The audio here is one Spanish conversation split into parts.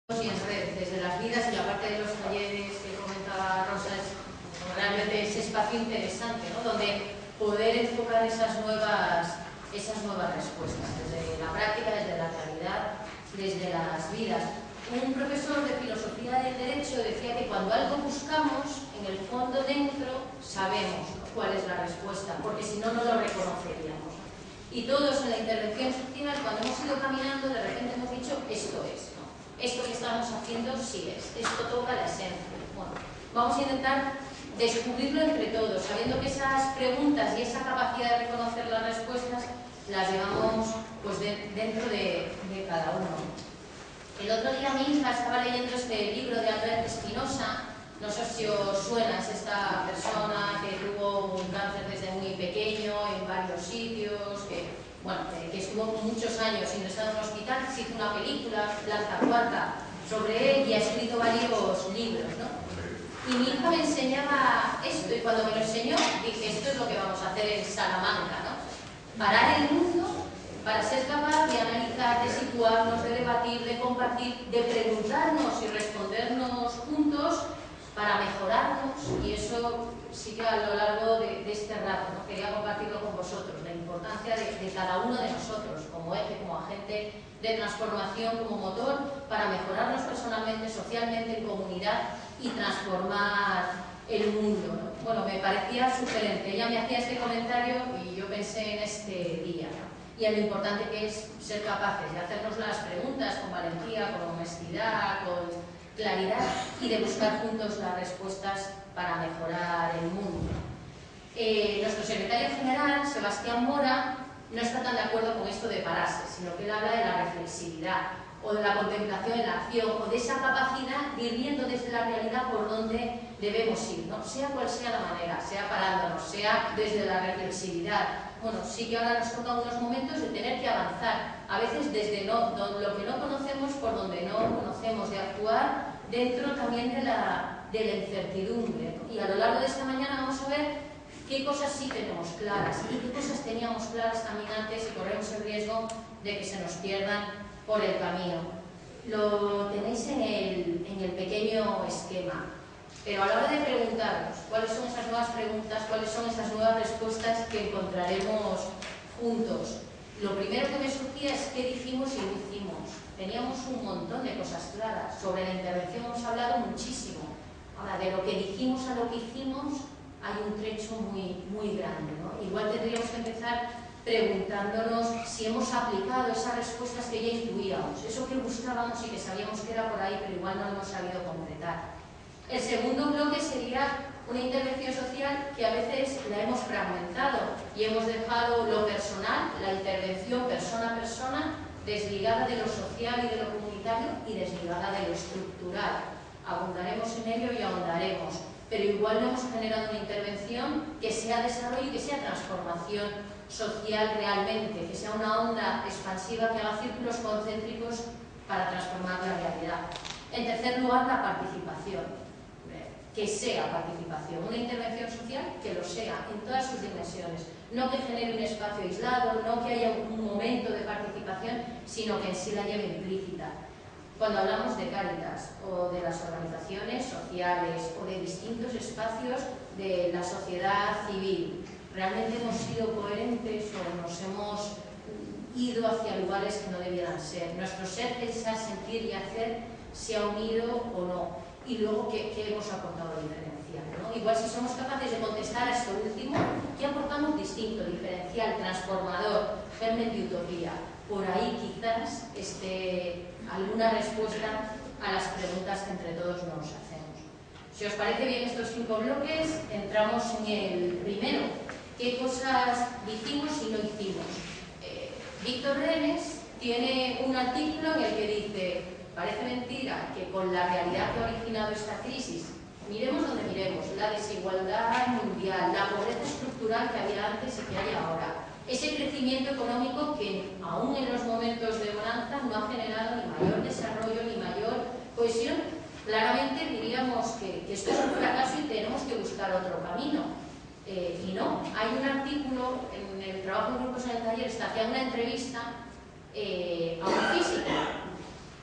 y en red, desde las vidas y la parte de los talleres que comentaba Rosa, realmente ese espacio interesante, ¿no? Donde poder enfocar esas nuevas respuestas, desde la práctica, desde la realidad, desde las vidas. Un profesor de filosofía del derecho decía que cuando algo buscamos, en el fondo dentro sabemos cuál es la respuesta, porque si no, no lo reconoceríamos. Y todos en la intervención social, cuando hemos ido caminando, de repente hemos dicho, esto es, ¿no? Esto que estamos haciendo sí es, esto toca la esencia. Bueno, vamos a intentar descubrirlo entre todos, sabiendo que esas preguntas y esa capacidad de reconocer las respuestas las llevamos pues, dentro de cada uno. El otro día mi hija estaba leyendo este libro de Albert Espinosa. No sé si os suena, es esta persona que tuvo un cáncer desde muy pequeño en varios sitios, que estuvo muchos años ingresado en un hospital, se hizo una película, Planta Cuarta, sobre él y ha escrito varios libros, ¿no? Y mi hija me enseñaba esto y cuando me lo enseñó dije, esto es lo que vamos a hacer en Salamanca, ¿no? Parar el mundo para ser capaz de analizar, de situarnos, de debatir, de compartir, de preguntarnos y respondernos juntos para mejorarnos, y eso sí que a lo largo de este rato, ¿no? Quería compartirlo con vosotros, la importancia de cada uno de nosotros como eje, como agente de transformación, como motor para mejorarnos personalmente, socialmente, en comunidad y transformar el mundo, ¿no? Bueno, me parecía sugerente. Ella me hacía este comentario y yo pensé en este día, ¿no? Y en lo importante que es ser capaces de hacernos las preguntas con valentía, con honestidad, con claridad y de buscar juntos las respuestas para mejorar el mundo. Nuestro secretario general, Sebastián Mora, no está tan de acuerdo con esto de pararse, sino que él habla de la reflexividad o de la contemplación en la acción o de esa capacidad de ir viendo desde la realidad por dónde debemos ir, ¿no? Sea cual sea la manera, sea parándonos, sea desde la reflexividad. Bueno, sí que ahora nos toca unos momentos de tener que avanzar, a veces desde lo que no conocemos, por donde no conocemos, de actuar dentro también de la incertidumbre, ¿no? Y a lo largo de esta mañana vamos a ver qué cosas sí tenemos claras y qué cosas teníamos claras también antes y corremos el riesgo de que se nos pierdan por el camino. Lo tenéis en el pequeño esquema. Pero a la hora de preguntaros cuáles son esas nuevas preguntas, cuáles son esas nuevas respuestas que encontraremos juntos, lo primero que me surgía es qué dijimos y no hicimos. Teníamos un montón de cosas claras. Sobre la intervención hemos hablado muchísimo. Ahora, de lo que dijimos a lo que hicimos hay un trecho muy, muy grande, ¿no? Igual tendríamos que empezar preguntándonos si hemos aplicado esas respuestas que ya intuíamos, eso que buscábamos y que sabíamos que era por ahí, pero igual no lo hemos sabido concretar. El segundo bloque sería una intervención social que a veces la hemos fragmentado y hemos dejado lo personal, la intervención persona a persona, desligada de lo social y de lo comunitario y desligada de lo estructural. Abundaremos en ello y ahondaremos, pero igual no hemos generado una intervención que sea desarrollo y que sea transformación social realmente, que sea una onda expansiva que haga círculos concéntricos para transformar la realidad. En tercer lugar, la participación. Que sea participación, una intervención social que lo sea en todas sus dimensiones, no que genere un espacio aislado, no que haya un momento de participación, sino que en sí la lleve implícita. Cuando hablamos de Cáritas o de las organizaciones sociales o de distintos espacios de la sociedad civil, ¿realmente hemos sido coherentes o nos hemos ido hacia lugares que no debieran ser? Nuestro ser, pensar, sentir y hacer se ha unido o no. Y luego, ¿qué hemos aportado diferencial, ¿no? Igual si somos capaces de contestar a esto último, ¿qué aportamos distinto, diferencial, transformador, germen de utopía? Por ahí quizás esté alguna respuesta a las preguntas que entre todos nos hacemos. Si os parece bien estos 5 bloques, entramos en el primero. ¿Qué cosas dijimos y no hicimos? Víctor Renes tiene un artículo en el que dice: parece mentira que con la realidad que ha originado esta crisis, miremos donde miremos, la desigualdad mundial, la pobreza estructural que había antes y que hay ahora, ese crecimiento económico que aún en los momentos de bonanza no ha generado ni mayor desarrollo ni mayor cohesión, claramente diríamos que esto es un fracaso y tenemos que buscar otro camino. Y no, hay un artículo en el trabajo de grupos en el taller, hacía una entrevista a un físico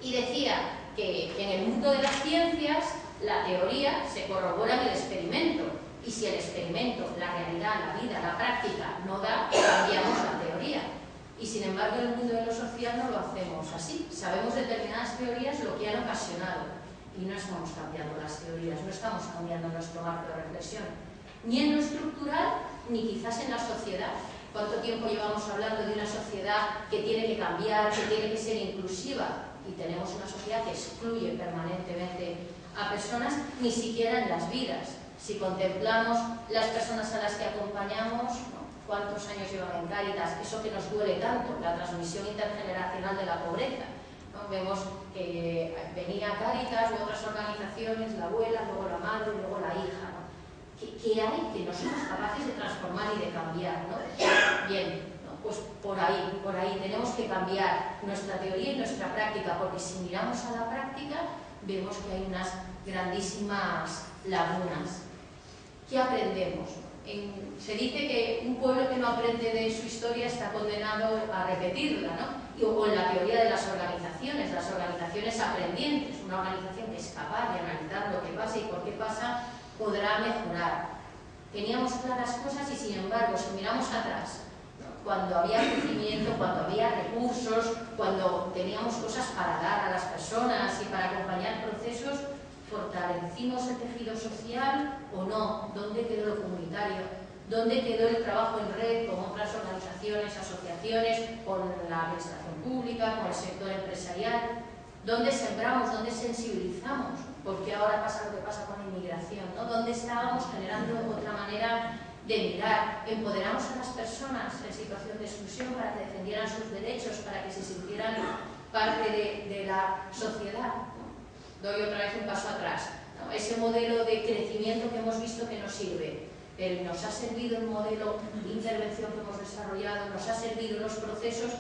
y decía que mundo de las ciencias, la teoría se corrobora en el experimento. Y si el experimento, la realidad, la vida, la práctica no da, cambiamos la teoría. Y sin embargo, en el mundo de lo social no lo hacemos así. Sabemos determinadas teorías lo que han ocasionado. Y no estamos cambiando las teorías, no estamos cambiando nuestro marco de reflexión. Ni en lo estructural, ni quizás en la sociedad. ¿Cuánto tiempo llevamos hablando de una sociedad que tiene que cambiar, que tiene que ser inclusiva? Y tenemos una sociedad que excluye permanentemente a personas, ni siquiera en las vidas. Si contemplamos las personas a las que acompañamos, ¿no? ¿Cuántos años llevan en Cáritas? Eso que nos duele tanto, la transmisión intergeneracional de la pobreza, ¿no? Vemos que venía Cáritas u otras organizaciones, la abuela, luego la madre, luego la hija, ¿no? ¿Qué hay que no somos capaces de transformar y de cambiar, ¿no? Bien, ¿no? Pues por ahí tenemos que cambiar nuestra teoría y nuestra práctica, porque si miramos a la práctica, vemos que hay unas grandísimas lagunas. ¿Qué aprendemos? Se dice que un pueblo que no aprende de su historia está condenado a repetirla, ¿no? O en la teoría de las organizaciones aprendientes, una organización que es capaz de analizar lo que pasa y por qué pasa, podrá mejorar. Teníamos claras cosas y sin embargo, si miramos atrás, ¿no? Cuando había crecimiento, cuando había recursos, cuando teníamos cosas para dar a las personas y para acompañar procesos, ¿fortalecimos el tejido social o no? ¿Dónde quedó lo comunitario? ¿Dónde quedó el trabajo en red con otras organizaciones, asociaciones, con la administración pública, con el sector empresarial? ¿Dónde sembramos? ¿Dónde sensibilizamos? Porque ahora pasa lo que pasa con la inmigración, ¿no? ¿Dónde estábamos generando otra manera de mirar? Empoderamos a las personas en situación de exclusión para que defendieran sus derechos, para que se sintieran parte de la sociedad, ¿no? Doy otra vez un paso atrás, ¿no? Ese modelo de crecimiento que hemos visto que nos sirve, pero nos ha servido el modelo de intervención que hemos desarrollado, nos ha servido los procesos.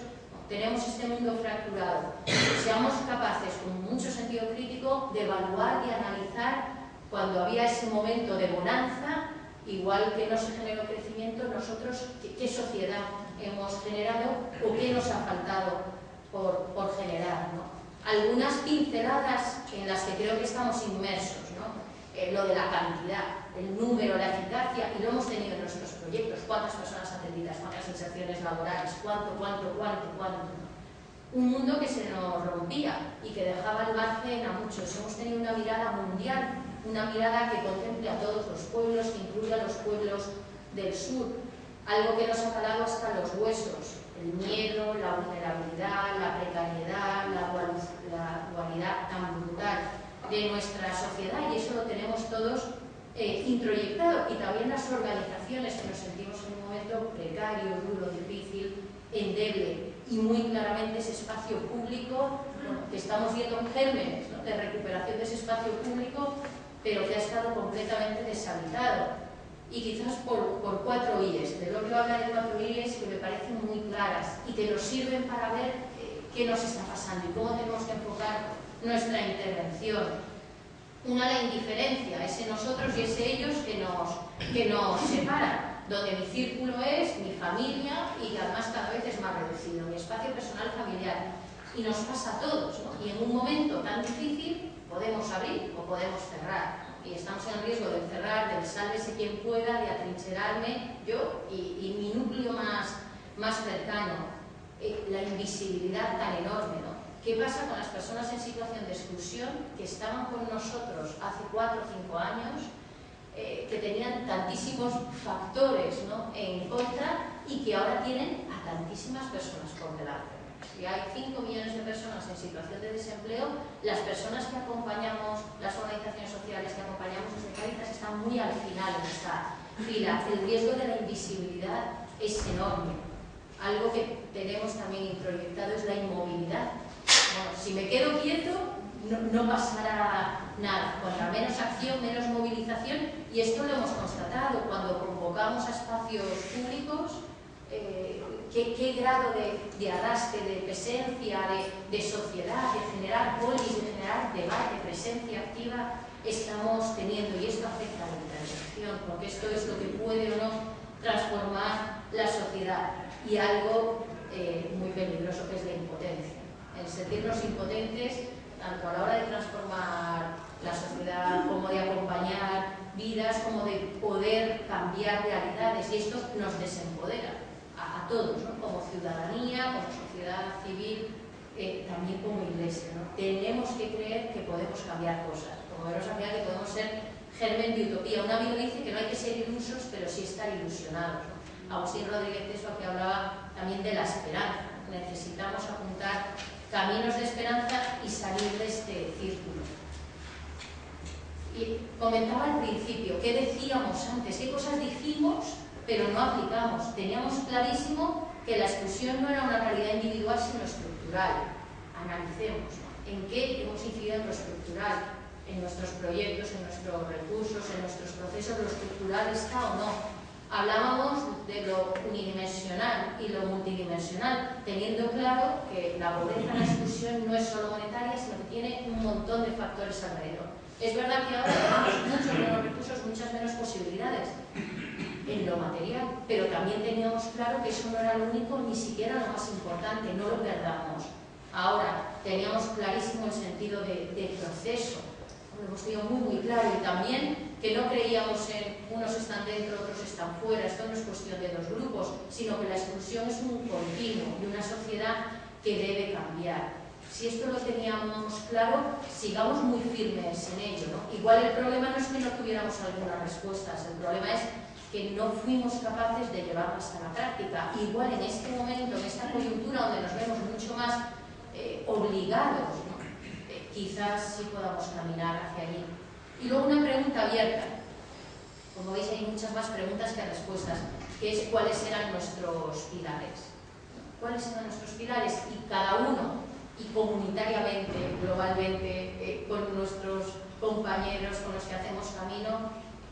Tenemos este mundo fracturado. Seamos capaces, con mucho sentido crítico, de evaluar y analizar cuando había ese momento de bonanza, igual que no se generó crecimiento, nosotros qué sociedad hemos generado o qué nos ha faltado por generar, ¿no? Algunas pinceladas en las que creo que estamos inmersos, ¿no? Lo de la cantidad, el número, la eficacia, y lo hemos tenido en nuestros proyectos. ¿Cuántas personas atendidas? ¿Cuántas inserciones laborales? ¿Cuánto? Un mundo que se nos rompía y que dejaba al margen a muchos. Hemos tenido una mirada mundial, una mirada que contemple a todos los pueblos, que incluya a los pueblos del sur. Algo que nos ha calado hasta los huesos. El miedo, la vulnerabilidad, la precariedad, la dualidad tan brutal de nuestra sociedad, y eso lo tenemos todos introyectado, y también las organizaciones que nos sentimos en un momento precario, duro, difícil, endeble, y muy claramente ese espacio público, bueno, que estamos viendo gérmenes, ¿no?, de recuperación de ese espacio público, pero que ha estado completamente deshabitado. Y quizás por 4 I's, de lo que habla de 4 I's que me parecen muy claras y que nos sirven para ver qué nos está pasando y cómo tenemos que enfocar nuestra intervención. Una, la indiferencia, ese nosotros y ese ellos que nos separan, donde mi círculo es mi familia y que además cada vez es más reducido, mi espacio personal familiar. Y nos pasa a todos, ¿no? Y en un momento tan difícil podemos abrir o podemos cerrar. Y estamos en riesgo de cerrar, de sálvese quien pueda, de atrincherarme yo y mi núcleo más cercano. La invisibilidad tan enorme, ¿no? ¿Qué pasa con las personas en situación de exclusión que estaban con nosotros hace 4 o 5 años, que tenían tantísimos factores, ¿no?, en contra, y que ahora tienen a tantísimas personas por delante? Si hay 5 millones de personas en situación de desempleo, las personas que acompañamos, las organizaciones sociales que acompañamos desde Cáritas, están muy al final en esta fila. El riesgo de la invisibilidad es enorme. Algo que tenemos también introyectado es la inmovilidad. Bueno, si me quedo quieto, no pasará nada. Cuanta menos acción, menos movilización, y esto lo hemos constatado cuando convocamos a espacios públicos. ¿Qué grado de arrastre, de presencia, de sociedad, de generar polis, de generar debate, presencia activa estamos teniendo? Y esto afecta a la intervención, porque esto es lo que puede o no transformar la sociedad. Y algo muy peligroso, que es la impotencia. El sentirnos impotentes, tanto a la hora de transformar cambiar realidades, y esto nos desempodera a todos, ¿no? Como ciudadanía, como sociedad civil, también como iglesia, ¿no? Tenemos que creer que podemos cambiar cosas, como vemos al final que podemos ser germen de utopía. Un amigo dice que no hay que ser ilusos, pero sí estar ilusionados, ¿no? Agustín Rodríguez Teso, que hablaba también de la esperanza. Necesitamos apuntar caminos de esperanza y salir de este círculo. Y comentaba al principio, ¿qué decíamos antes? ¿Qué cosas dijimos pero no aplicamos? Teníamos clarísimo que la exclusión no era una realidad individual sino estructural. Analicemos, ¿no? En qué hemos incidido en lo estructural, en nuestros proyectos, en nuestros recursos, en nuestros procesos. Lo estructural está o no. Hablábamos de lo unidimensional y lo multidimensional, teniendo claro que la pobreza, la exclusión no es solo monetaria, sino que tiene un montón de factores alrededor. Es verdad que ahora tenemos muchos menos recursos, muchas menos posibilidades en lo material, pero también teníamos claro que eso no era lo único, ni siquiera lo más importante, no lo perdamos. Ahora, teníamos clarísimo el sentido de proceso, lo hemos tenido muy claro, y también que no creíamos en unos están dentro, otros están fuera. Esto no es cuestión de dos grupos, sino que la exclusión es un continuo de una sociedad que debe cambiar. Si esto lo teníamos claro, sigamos muy firmes en ello, ¿no? Igual el problema no es que no tuviéramos algunas respuestas, el problema es que no fuimos capaces de llevarlas a la práctica. Igual en este momento, en esta coyuntura donde nos vemos mucho más obligados, ¿no? Quizás sí podamos caminar hacia allí. Y luego una pregunta abierta. Como veis, hay muchas más preguntas que respuestas, que es cuáles eran nuestros pilares. ¿Cuáles eran nuestros pilares? Y cada uno, y comunitariamente, globalmente, con nuestros compañeros con los que hacemos camino,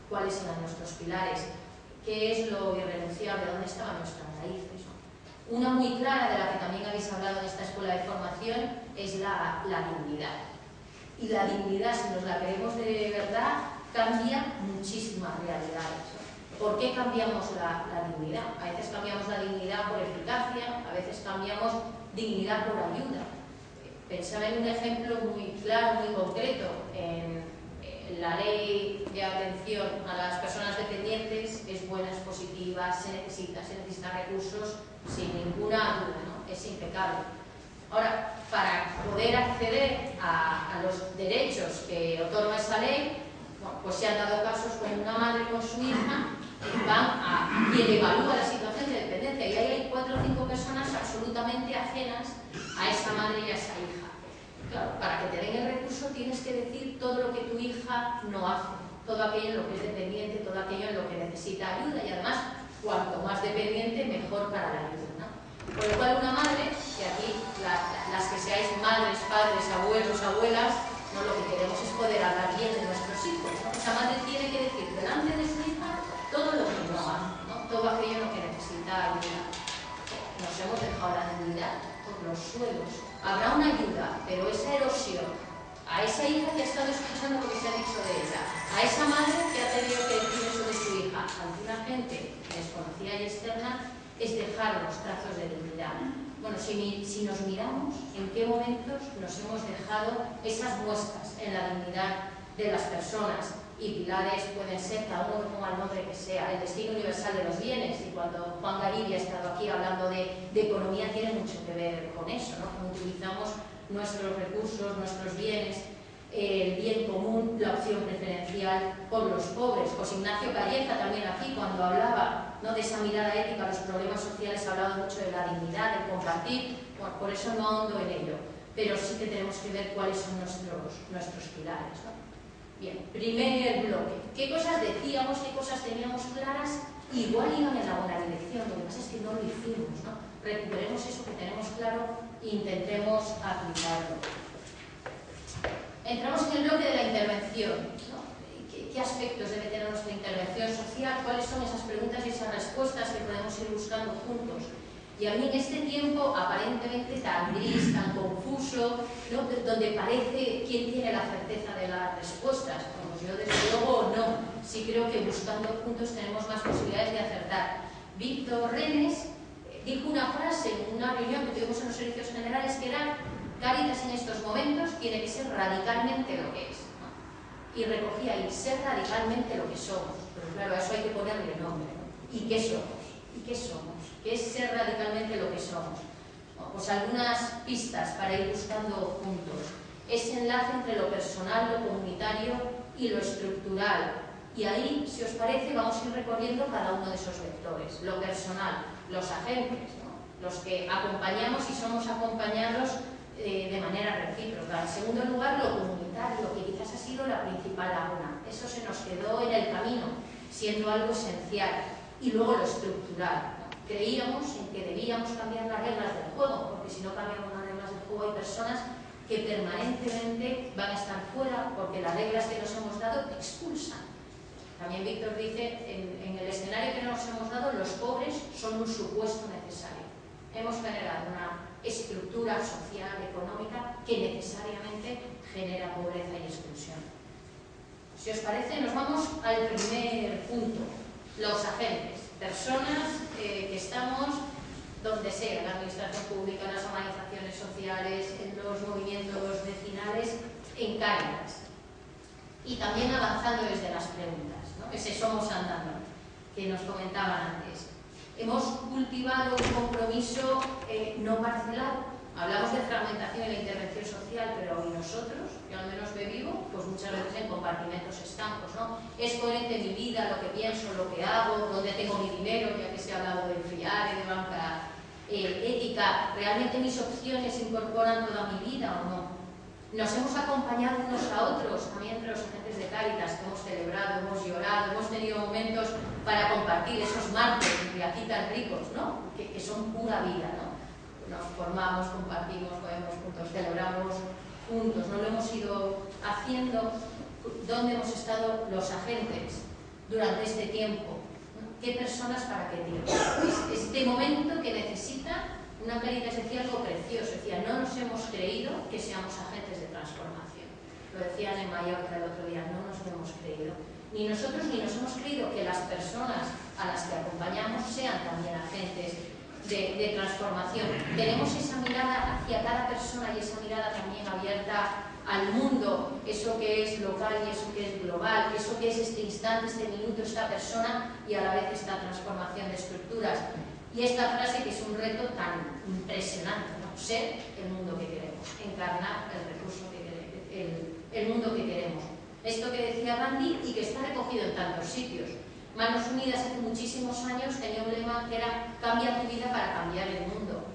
¿cuáles eran nuestros pilares? ¿Qué es lo irrenunciable? ¿Dónde estaban nuestras raíces? Una muy clara, de la que también habéis hablado en esta escuela de formación, es la dignidad. Y la dignidad, si nos la queremos de verdad, cambia muchísimas realidades. ¿Por qué cambiamos la dignidad? A veces cambiamos la dignidad por eficacia, a veces cambiamos dignidad por ayuda. Pensaba en un ejemplo muy claro, muy concreto. En la ley de atención a las personas dependientes es buena, es positiva, se necesita recursos sin ninguna duda, ¿no? Es impecable. Ahora, para poder acceder a los derechos que otorga esa ley, bueno, pues se han dado casos con una madre con su hija que van a quien evalúa la situación de dependencia, y ahí hay 4 o 5 personas absolutamente ajenas a esa madre y a esa hija. Claro, para que te den el recurso tienes que decir todo lo que tu hija no hace, todo aquello en lo que es dependiente, todo aquello en lo que necesita ayuda, y además, cuanto más dependiente, mejor para la ayuda, ¿no? Por lo cual una madre, que aquí las que seáis madres, padres, abuelos, abuelas, no, lo que queremos es poder hablar bien de nuestros hijos, ¿no? Esa madre tiene que decir delante de su hija todo lo que no hace, ¿no? Todo aquello en lo que necesita ayuda. Nos hemos dejado la dignidad por los suelos. Habrá una ayuda, pero esa erosión, a esa hija que ha estado escuchando lo que se ha dicho de ella, a esa madre que ha tenido que decir eso de su hija, ante una gente desconocida y externa, es dejar los trazos de dignidad. Bueno, si nos miramos, ¿en qué momentos nos hemos dejado esas muestras en la dignidad de las personas? Y pilares pueden ser, cada uno ponga el nombre que sea, el destino universal de los bienes, y cuando Juan Garibia ha estado aquí hablando de economía, tiene mucho que ver con eso, ¿no? Cómo utilizamos nuestros recursos, nuestros bienes, el bien común, la opción preferencial por los pobres. José Ignacio Calleja también aquí, cuando hablaba, ¿no?, de esa mirada ética a los problemas sociales, hablaba mucho de la dignidad, del compartir. Bueno, por eso no ahondo en ello, pero sí que tenemos que ver cuáles son nuestros pilares, ¿no? Bien, primer bloque. ¿Qué cosas decíamos, qué cosas teníamos claras? Igual iban en la buena dirección, lo que pasa es que no lo hicimos, ¿no? Recuperemos eso que tenemos claro e intentemos aplicarlo. Entramos en el bloque de la intervención, ¿no? ¿Qué aspectos debe tener nuestra intervención social? ¿Cuáles son esas preguntas y esas respuestas que podemos ir buscando juntos? Y a mí en este tiempo aparentemente tan gris, tan confuso, ¿no?, donde parece quién tiene la certeza de las respuestas, pues yo desde luego no, sí creo que buscando juntos tenemos más posibilidades de acertar. Víctor Renes dijo una frase en una reunión que tuvimos en los servicios generales que era: Cáritas en estos momentos tiene que ser radicalmente lo que es, ¿no? y recogía ahí ser radicalmente lo que somos. Pero claro, a eso hay que ponerle nombre, ¿no? ¿Y qué somos? ¿Y qué somos? ¿Qué es ser radicalmente lo que somos? Bueno, pues algunas pistas para ir buscando juntos. Ese enlace entre lo personal, lo comunitario y lo estructural. Y ahí, si os parece, vamos a ir recorriendo cada uno de esos vectores. Lo personal, los agentes, ¿no? Los que acompañamos y somos acompañados de manera recíproca. En segundo lugar, lo comunitario, que quizás ha sido la principal laguna. Eso se nos quedó en el camino, siendo algo esencial. Y luego lo estructural, ¿no? Creíamos en que debíamos cambiar las reglas del juego, porque si no cambiamos las reglas del juego hay personas que permanentemente van a estar fuera porque las reglas que nos hemos dado expulsan. También Víctor dice, en el escenario que nos hemos dado, los pobres son un supuesto necesario. Hemos generado una estructura social, económica, que necesariamente genera pobreza y exclusión. Si os parece, nos vamos al primer punto, los agentes, personas que estamos donde sea, en la administración pública, en las organizaciones sociales, en los movimientos vecinales, en Cáritas. Y también avanzando desde las preguntas, ¿no? Ese somos andando, que nos comentaban antes. Hemos cultivado un compromiso no parcelado. Hablamos de fragmentación en la intervención social, pero ¿y nosotros? Yo al menos me vivo, pues muchas veces en compartimentos estancos, ¿no? Es coherente mi vida, lo que pienso, lo que hago, dónde tengo mi dinero, ya que se ha hablado de FIARE, de banca ética. ¿Realmente mis opciones incorporan toda mi vida o no? Nos hemos acompañado unos a otros, también entre los agentes de Cáritas, que hemos celebrado, hemos llorado, hemos tenido momentos para compartir esos martes de aquí tan ricos, ¿no? Que son pura vida, ¿no? Nos formamos, compartimos, comemos juntos, celebramos juntos, no lo hemos ido haciendo. ¿Dónde hemos estado los agentes durante este tiempo? ¿Qué personas para qué tiempo? Este momento que necesita. Una Cáritas decía algo precioso, decía, no nos hemos creído que seamos agentes de transformación. Lo decían en Mallorca el otro día, no nos lo hemos creído. Ni nosotros ni nos hemos creído que las personas a las que acompañamos sean también agentes de transformación. Tenemos esa mirada hacia cada persona y esa mirada también abierta al mundo, eso que es local y eso que es global, eso que es este instante, este minuto, esta persona y a la vez esta transformación de estructuras. Y esta frase que es un reto tan impresionante, ¿no? Ser el mundo que queremos, encarnar el recurso que queremos, el mundo que queremos. Esto que decía Gandhi y que está recogido en tantos sitios. Manos Unidas hace muchísimos años tenía un lema que era cambia tu vida para cambiar el mundo.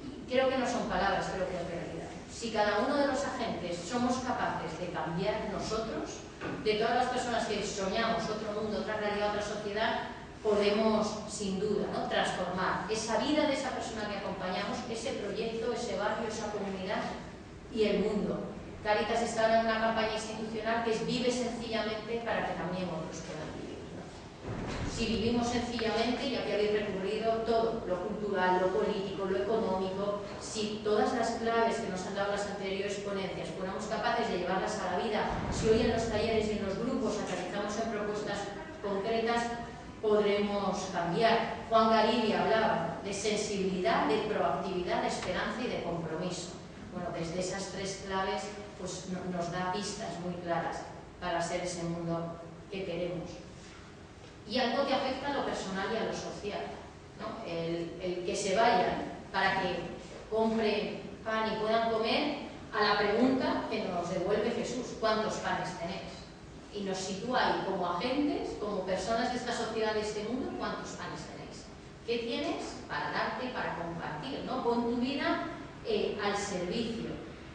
Y creo que no son palabras, creo que es realidad. Si cada uno de los agentes somos capaces de cambiar nosotros, de todas las personas que soñamos otro mundo, otra realidad, otra sociedad, podemos, sin duda, ¿no? Transformar esa vida de esa persona que acompañamos, ese proyecto, ese barrio, esa comunidad y el mundo. Cáritas está ahora en una campaña institucional que es vive sencillamente para que también otros puedan vivir, ¿no? Si vivimos sencillamente, ya que habéis recurrido todo, lo cultural, lo político, lo económico, si todas las claves que nos han dado las anteriores ponencias fuéramos capaces de llevarlas a la vida, si hoy en los talleres y en los grupos aterrizamos en propuestas concretas, podremos cambiar. Juan Garibi hablaba de sensibilidad, de proactividad, de esperanza y de compromiso. Bueno, desde esas tres claves pues, nos da pistas muy claras para ser ese mundo que queremos. Y algo que afecta a lo personal y a lo social, ¿no? El que se vayan para que compren pan y puedan comer a la pregunta que nos devuelve Jesús: ¿cuántos panes tenéis? Y nos sitúa ahí como agentes, como personas de esta sociedad, de este mundo. ¿Cuántos panes tenéis? ¿Qué tienes para darte, para compartir, ¿no? Pon tu vida al servicio.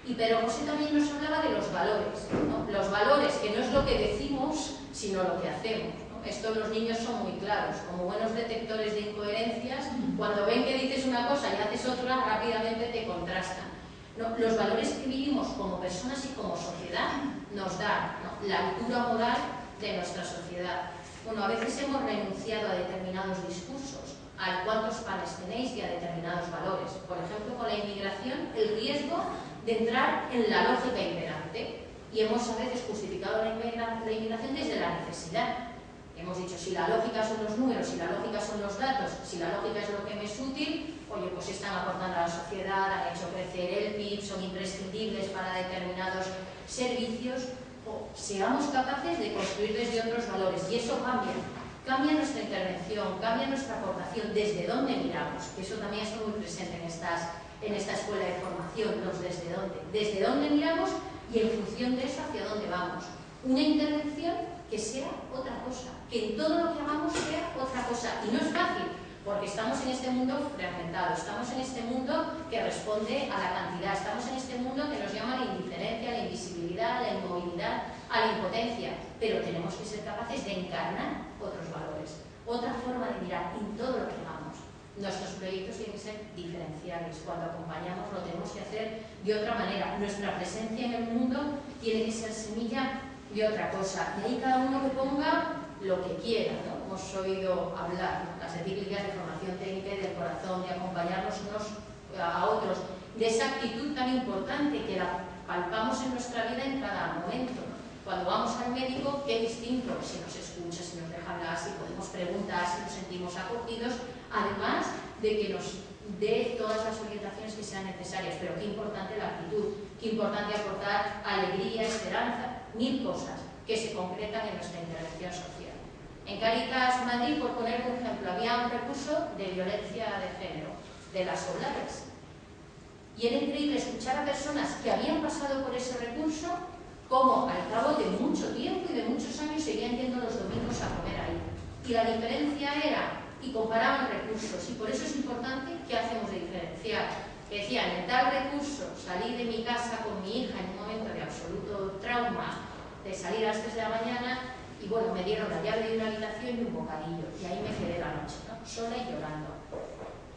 Y pero José también nos hablaba de los valores, ¿no? Los valores, que no es lo que decimos, sino lo que hacemos, ¿no? Esto los niños son muy claros, como buenos detectores de incoherencias, cuando ven que dices una cosa y haces otra, rápidamente te contrastan. No, los valores que vivimos como personas y como sociedad nos dan, ¿no?, la altura moral de nuestra sociedad. Bueno, a veces hemos renunciado a determinados discursos, a cuántos panes tenéis y a determinados valores. Por ejemplo, con la inmigración, el riesgo de entrar en la lógica imperante, y hemos a veces justificado la inmigración desde la necesidad. Hemos dicho, si la lógica son los números, si la lógica son los datos, si la lógica es lo que me es útil, oye, pues están aportando a la sociedad, han hecho crecer el PIB, son imprescindibles para determinados servicios, o seamos capaces de construir desde otros valores, y eso cambia nuestra intervención, cambia nuestra aportación, desde dónde miramos, que eso también está muy presente en esta escuela de formación, los desde dónde miramos y en función de eso hacia dónde vamos. Una intervención que sea otra cosa, que en todo lo que hagamos sea otra cosa, y no es fácil, porque estamos en este mundo fragmentado, estamos en este mundo que responde a la cantidad, estamos en este mundo que nos llama a la indiferencia, a la invisibilidad, a la inmovilidad, a la impotencia, pero tenemos que ser capaces de encarnar otros valores, otra forma de mirar en todo lo que hagamos. Nuestros proyectos tienen que ser diferenciales, cuando acompañamos lo tenemos que hacer de otra manera, nuestra presencia en el mundo tiene que ser semilla de otra cosa, y ahí cada uno que ponga lo que quiera, ¿no? Hemos oído hablar, ¿no? Las encíclicas de formación técnica y del corazón, de acompañarnos unos a otros, de esa actitud tan importante que la palpamos en nuestra vida en cada momento. Cuando vamos al médico, qué distinto, si nos escucha, si nos deja hablar, si podemos preguntar, si nos sentimos acogidos, además de que nos dé todas las orientaciones que sean necesarias, pero qué importante la actitud, qué importante aportar alegría, esperanza, mil cosas que se concretan en nuestra intervención social. En Cáritas Madrid, por poner un ejemplo, había un recurso de violencia de género, de las oblatas. Y era increíble escuchar a personas que habían pasado por ese recurso, como al cabo de mucho tiempo y de muchos años seguían yendo los domingos a comer ahí. Y la diferencia era, y comparaban recursos, y por eso es importante qué hacemos de diferenciar. Que decían, en tal recurso salí de mi casa con mi hija en un momento de absoluto trauma, de salir a las 3 de la mañana, y bueno, me dieron la llave de una habitación y un bocadillo, y ahí me quedé la noche, ¿no? Sola y llorando.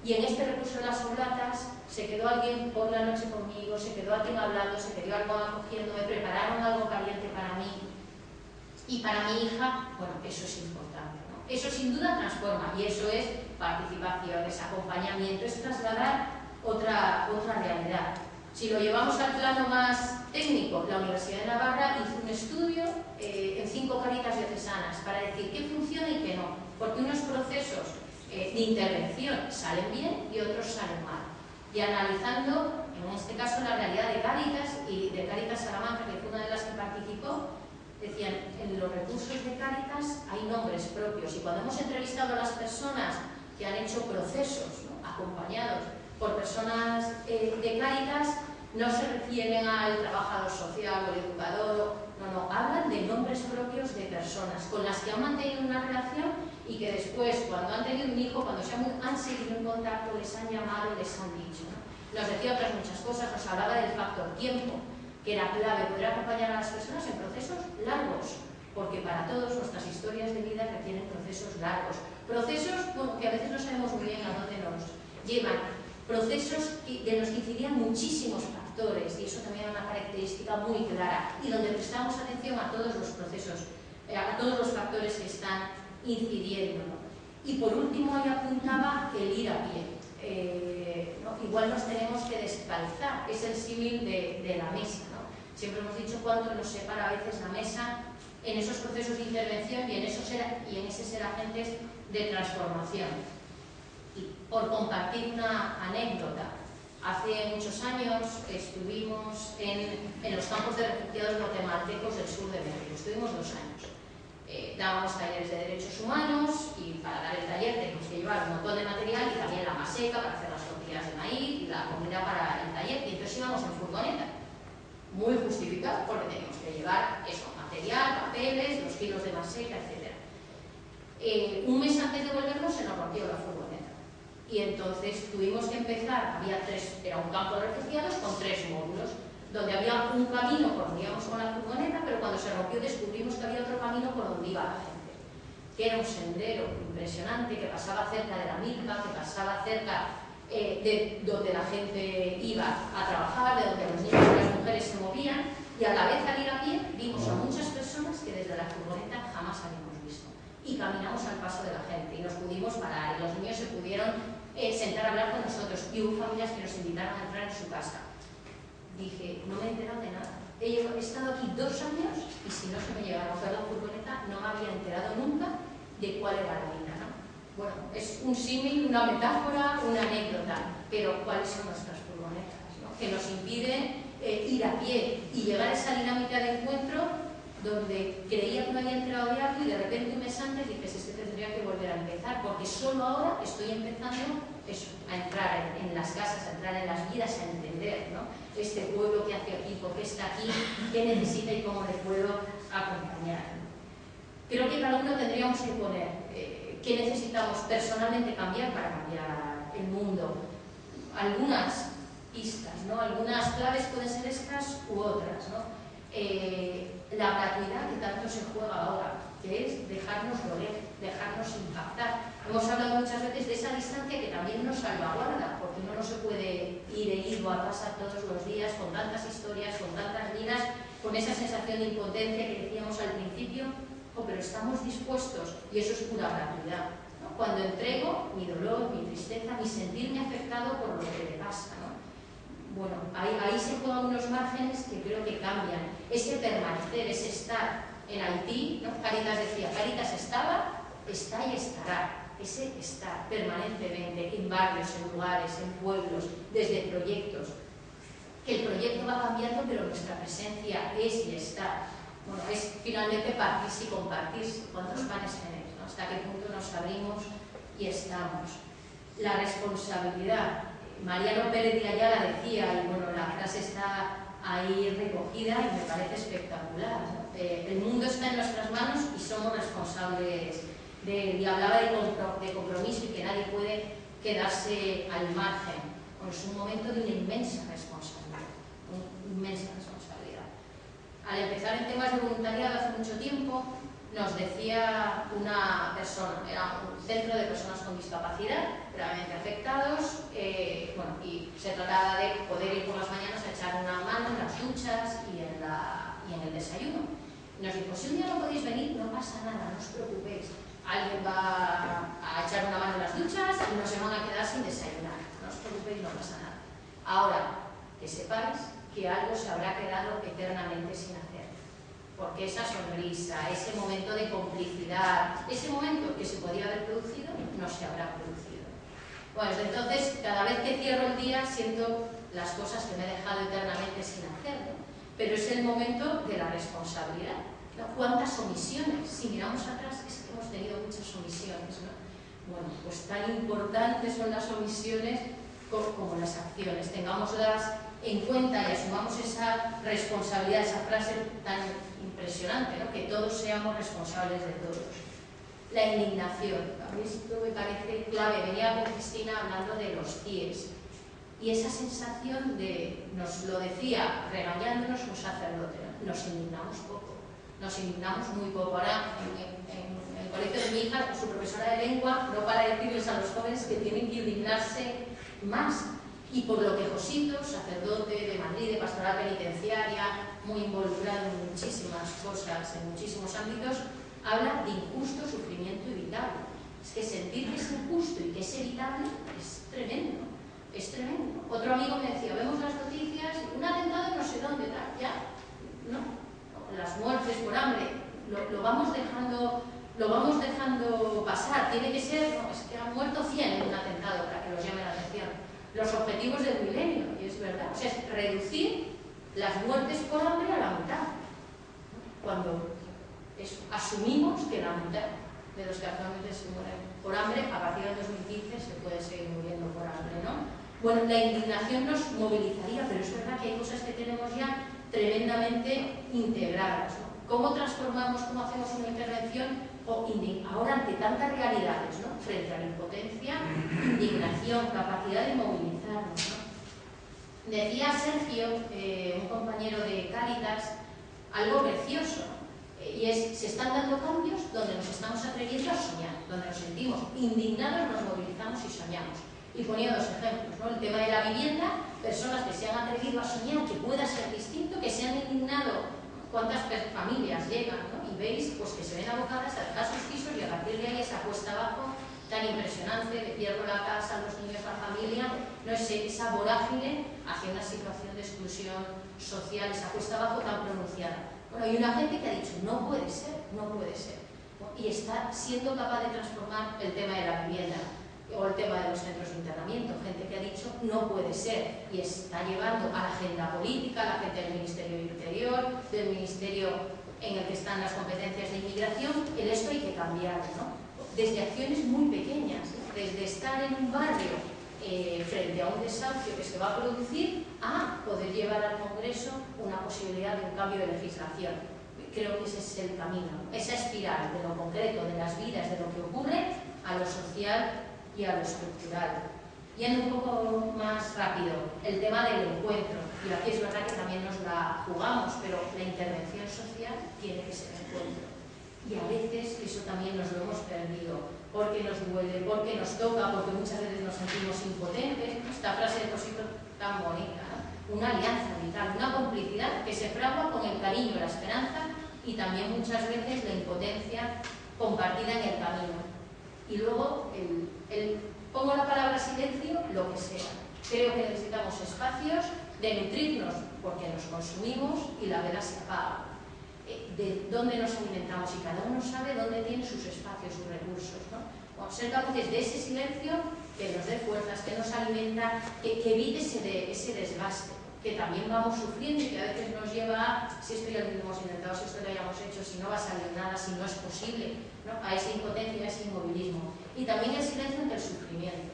Y en este recurso de las oblatas se quedó alguien por la noche conmigo, se quedó alguien hablando, se quedó algo acogiendo, me prepararon algo caliente para mí. Y para mi hija, bueno, eso es importante, ¿no? Eso sin duda transforma, y eso es participación, es acompañamiento, es trasladar otra realidad. Si lo llevamos al plano más técnico, la Universidad de Navarra hizo un estudio en 5 Cáritas diocesanas para decir qué funciona y qué no, porque unos procesos de intervención salen bien y otros salen mal. Y analizando, en este caso, la realidad de Cáritas y de Cáritas Salamanca, que fue una de las que participó, decían, en los recursos de Cáritas hay nombres propios, y cuando hemos entrevistado a las personas que han hecho procesos, ¿no?, acompañados por personas de Cáritas, no se refieren al trabajador social o el educador, no, hablan de nombres propios de personas con las que han mantenido una relación y que después, cuando han tenido un hijo, cuando han seguido en contacto, les han llamado, les han dicho, ¿no? Nos decía otras muchas cosas, nos hablaba del factor tiempo, que era clave poder acompañar a las personas en procesos largos, porque para todos nuestras historias de vida requieren procesos largos, procesos que a veces no sabemos muy bien a dónde nos llevan, procesos de los que incidían muchísimos factores, y eso también era una característica muy clara, y donde prestamos atención a todos los procesos, a todos los factores que están incidiendo, ¿no? Y por último, ahí apuntaba el ir a pie. ¿No? Igual nos tenemos que descalzar, es el símil de la mesa, ¿no? Siempre hemos dicho cuánto nos separa a veces la mesa en esos procesos de intervención y en ese ser agentes de transformación. Y por compartir una anécdota, hace muchos años estuvimos en los campos de refugiados guatemaltecos del sur de México, estuvimos 2 años. Dábamos talleres de derechos humanos, y para dar el taller teníamos que llevar un montón de material y también la maseca para hacer las tortillas de maíz y la comida para el taller, y entonces íbamos en furgoneta, muy justificado porque teníamos que llevar eso, material, papeles, los kilos de maseca, etc. Un mes antes de volvernos se nos rompió la furgoneta y entonces tuvimos que empezar, era un campo de refugiados con 3 módulos, donde había un camino por donde íbamos con la furgoneta, pero cuando se rompió descubrimos que había otro camino por donde iba la gente, que era un sendero impresionante, que pasaba cerca de la milpa, que pasaba cerca de donde la gente iba a trabajar, de donde los niños y las mujeres se movían, y a la vez al ir a pie vimos a muchas personas que desde la furgoneta jamás habíamos visto, y caminamos al paso de la gente, y nos pudimos parar, y los niños se pudieron sentar a hablar con nosotros, y hubo familias que nos invitaron a entrar en su casa. Dije, no me he enterado de nada. He estado aquí 2 años y si no se me llegara a coger la furgoneta no me había enterado nunca de cuál era la vida, ¿no? Bueno, es un símil, una metáfora, una anécdota, pero ¿cuáles son nuestras furgonetas, ¿no?, que nos impiden ir a pie y llegar a esa dinámica de encuentro donde creía que me había enterado de algo y de repente un mes antes dices, es que tendría que volver a empezar, porque solo ahora estoy empezando eso, a entrar en las casas, a entrar en las vidas, a entender, ¿no? Este pueblo que hace aquí, por qué está aquí, qué necesita y cómo le puedo acompañar. Creo que cada uno tendríamos que poner qué necesitamos personalmente cambiar para cambiar el mundo. Algunas pistas, ¿no? Algunas claves pueden ser estas u otras, ¿no? La gratuidad que tanto se juega ahora, que es dejarnos doler, dejarnos impactar. Hemos hablado muchas veces de esa distancia que también nos salvaguarda, porque uno no se puede ir e ir a pasar todos los días con tantas historias, con tantas vidas, con esa sensación de impotencia que decíamos al principio, pero estamos dispuestos, y eso es pura gratuidad, ¿no? Cuando entrego mi dolor, mi tristeza, mi sentirme afectado por lo que me pasa, ¿no? Bueno, ahí se juegan unos márgenes que creo que cambian. Ese permanecer, ese estar en Haití, ¿no? Cáritas decía, Cáritas estaba, está y estará. Ese estar permanentemente en barrios, en lugares, en pueblos, desde proyectos. Que el proyecto va cambiando, pero nuestra presencia es y está. Bueno, es finalmente partirse y compartirse. ¿Cuántos panes tenéis, ¿no? Hasta qué punto nos abrimos y estamos. La responsabilidad. Mariano Pérez de Ayala decía, y bueno, la frase está ahí recogida y me parece espectacular, ¿no? El mundo está en nuestras manos y somos responsables de él. Y hablaba de compromiso y que nadie puede quedarse al margen. Bueno, es un momento de una inmensa responsabilidad, Al empezar en temas de voluntariado hace mucho tiempo, nos decía una persona, era un centro de personas con discapacidad, gravemente afectados, bueno, y se trataba de poder ir por las mañanas a echar una mano en las duchas y en el desayuno. Nos dijo, si un día no podéis venir, no pasa nada, no os preocupéis. Alguien va a echar una mano en las duchas y no se van a quedar sin desayunar. No os preocupéis, no pasa nada. Ahora, que sepáis que algo se habrá quedado eternamente sin hacer. Porque esa sonrisa, ese momento de complicidad, ese momento que se podía haber producido, no se habrá producido. Bueno, desde entonces, cada vez que cierro el día, siento las cosas que me he dejado eternamente sin hacer, ¿no? Pero es el momento de la responsabilidad, ¿no? ¿Cuántas omisiones? Si miramos atrás, es que hemos tenido muchas omisiones, ¿no? Bueno, pues tan importantes son las omisiones como las acciones. Tengámoslas en cuenta y asumamos esa responsabilidad, esa frase tan impresionante, ¿no? Que todos seamos responsables de todos. La indignación, a mí esto me parece clave. Venía con Cristina hablando de los CIES y esa sensación de, nos lo decía regañándonos un sacerdote, ¿no? Nos indignamos poco, nos indignamos muy poco. Ahora en el colegio de mi hija, su profesora de lengua no para decirles a los jóvenes que tienen que indignarse más. Y por lo que Josito, sacerdote de Madrid, de pastoral penitenciaria, muy involucrado en muchísimas cosas, en muchísimos ámbitos, habla de injusto sufrimiento evitable. Es que sentir que es injusto y que es evitable es tremendo, es tremendo. Otro amigo me decía, vemos las noticias, un atentado no sé dónde, tal, ya, no, las muertes por hambre, lo vamos dejando pasar, tiene que ser, no, es que han muerto 100 en un atentado para que los llame la atención. Los objetivos del milenio, y es verdad, o sea, es reducir las muertes por hambre a la mitad, cuando asumimos que la mitad de los que actualmente se mueren por hambre, a partir del 2015 se puede seguir muriendo por hambre, ¿no? Bueno, la indignación nos movilizaría, pero es verdad que hay cosas que tenemos ya tremendamente integradas, ¿no? ¿Cómo transformamos, cómo hacemos una intervención ahora ante tantas realidades, ¿no? Frente a la impotencia, indignación, capacidad de movilizarnos, ¿no? Decía Sergio, un compañero de Cáritas, algo precioso, y es, se están dando cambios donde nos estamos atreviendo a soñar, donde nos sentimos indignados, nos movilizamos y soñamos. Y ponía dos ejemplos, ¿no? El tema de la vivienda, personas que se han atrevido a soñar que pueda ser distinto, que se han indignado. ¿Cuántas familias llegan, ¿no? Y veis pues, que se ven abocadas a dejar sus pisos y a partir de ahí esa cuesta abajo tan impresionante, de pierdo la casa, los niños, la familia, no es esa vorágine hacia una situación de exclusión social, esa cuesta abajo tan pronunciada. Bueno, hay una gente que ha dicho, no puede ser, no puede ser. Y está siendo capaz de transformar el tema de la vivienda o el tema de los centros de internamiento, gente que ha dicho no puede ser y está llevando a la agenda política, a la gente del Ministerio del Interior, del Ministerio en el que están las competencias de inmigración, esto hay que cambiarlo, ¿no? Desde acciones muy pequeñas, desde estar en un barrio frente a un desahucio que se va a producir, a poder llevar al Congreso una posibilidad de un cambio de legislación. Creo que ese es el camino, esa espiral de lo concreto, de las vidas, de lo que ocurre, a lo social y a lo estructural. Yendo un poco más rápido, el tema del encuentro, y aquí es verdad que también nos la jugamos, pero la intervención social tiene que ser encuentro. Y a veces eso también nos lo hemos perdido, porque nos duele, porque nos toca, porque muchas veces nos sentimos impotentes. Esta frase de Cosito tan bonita, ¿no? Una alianza vital, una complicidad que se fragua con el cariño, la esperanza y también muchas veces la impotencia compartida en el camino. Y luego, pongo la palabra silencio, lo que sea. Creo que necesitamos espacios de nutrirnos, porque nos consumimos y la vela se apaga. De dónde nos alimentamos y cada uno sabe dónde tiene sus espacios, sus recursos, ¿no? Bueno, ser capaces de ese silencio que nos dé fuerzas, que nos alimenta, que evite ese desgaste que también vamos sufriendo y que a veces nos lleva a, si esto ya lo hemos intentado, si esto lo hayamos hecho, si no va a salir nada, si no es posible, ¿no? A esa impotencia, a ese inmovilismo. Y también el silencio ante el sufrimiento.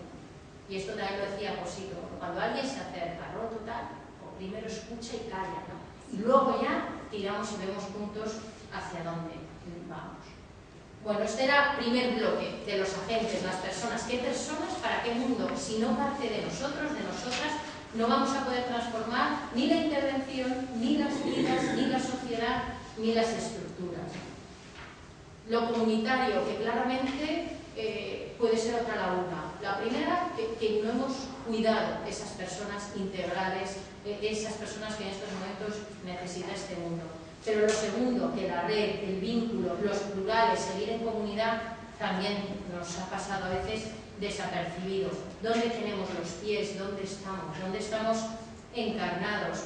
Y esto también lo decía Cosito, cuando alguien se acerca, roto tal, primero escucha y calla, ¿no? Y luego ya tiramos y vemos juntos hacia dónde vamos. Bueno, este era el primer bloque de los agentes, las personas. ¿Qué personas para qué mundo? Si no parte de nosotros, de nosotras, no vamos a poder transformar ni la intervención, ni las vidas, ni la sociedad, ni las estructuras. Lo comunitario, que claramente puede ser otra laguna. La primera, que no hemos cuidado esas personas integrales, esas personas que en estos momentos necesita este mundo. Pero lo segundo, que la red, el vínculo, los plurales, el ir en comunidad, también nos ha pasado a veces desapercibido. ¿Dónde tenemos los pies? ¿Dónde estamos? ¿Dónde estamos encarnados?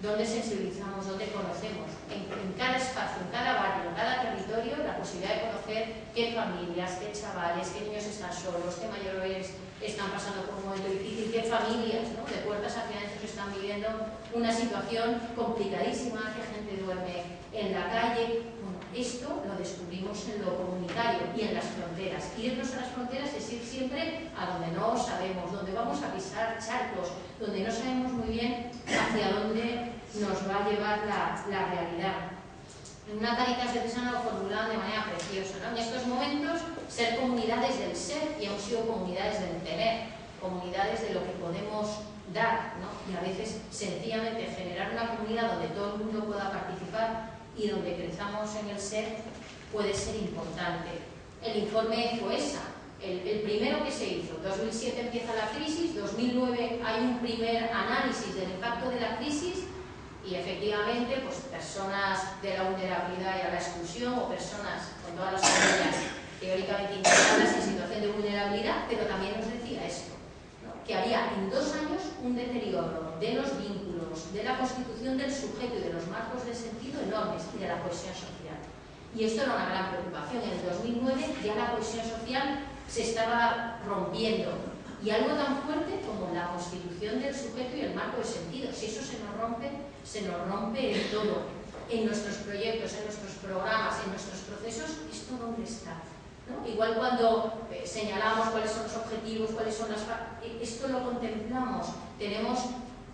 ¿Dónde sensibilizamos? ¿Dónde conocemos? En cada espacio, en cada barrio, en cada territorio, la posibilidad de conocer qué familias, qué chavales, qué niños están solos, qué mayores están pasando por un momento difícil, qué familias, ¿no? De puertas hacia adentro están viviendo una situación complicadísima, qué gente duerme en la calle. Bueno, esto lo descubrimos en lo comunitario y en las fronteras. Irnos a las fronteras es ir siempre a donde no sabemos, donde vamos a pisar charcos, donde no sabemos muy bien hacia dónde nos va a llevar la realidad. En una Cáritas diocesana lo formulaban de manera preciosa, ¿no? En estos momentos, ser comunidades del ser y hemos sido comunidades del tener, comunidades de lo que podemos dar, ¿no? Y a veces, sencillamente, generar una comunidad donde todo el mundo pueda participar y donde crezamos en el ser puede ser importante. El informe FOESA, el primero que se hizo, 2007 empieza la crisis, 2009 hay un primer análisis del impacto de la crisis y efectivamente pues, personas de la vulnerabilidad y a la exclusión o personas con todas las familias teóricamente integradas en situación de vulnerabilidad, pero también nos decía esto, ¿no? Que había en 2 años un deterioro de los vínculos, de la constitución del sujeto y de los marcos de sentido enormes y de la cohesión social. Y esto era una gran preocupación. En el 2009 ya la cohesión social se estaba rompiendo. Y algo tan fuerte como la constitución del sujeto y el marco de sentido. Si eso se nos rompe en todo. En nuestros proyectos, en nuestros programas, en nuestros procesos, ¿esto dónde está? ¿No? Igual cuando señalamos cuáles son los objetivos, cuáles son las... Esto lo contemplamos, tenemos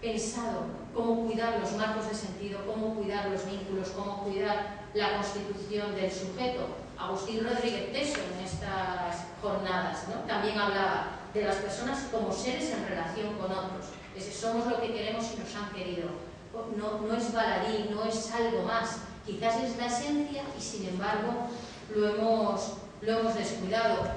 pensado cómo cuidar los marcos de sentido, cómo cuidar los vínculos, cómo cuidar la constitución del sujeto. Agustín Rodríguez Teso en estas jornadas, ¿no? También hablaba de las personas como seres en relación con otros. Somos lo que queremos y nos han querido. No es baladí, no es algo más. Quizás es la esencia y sin embargo lo hemos descuidado.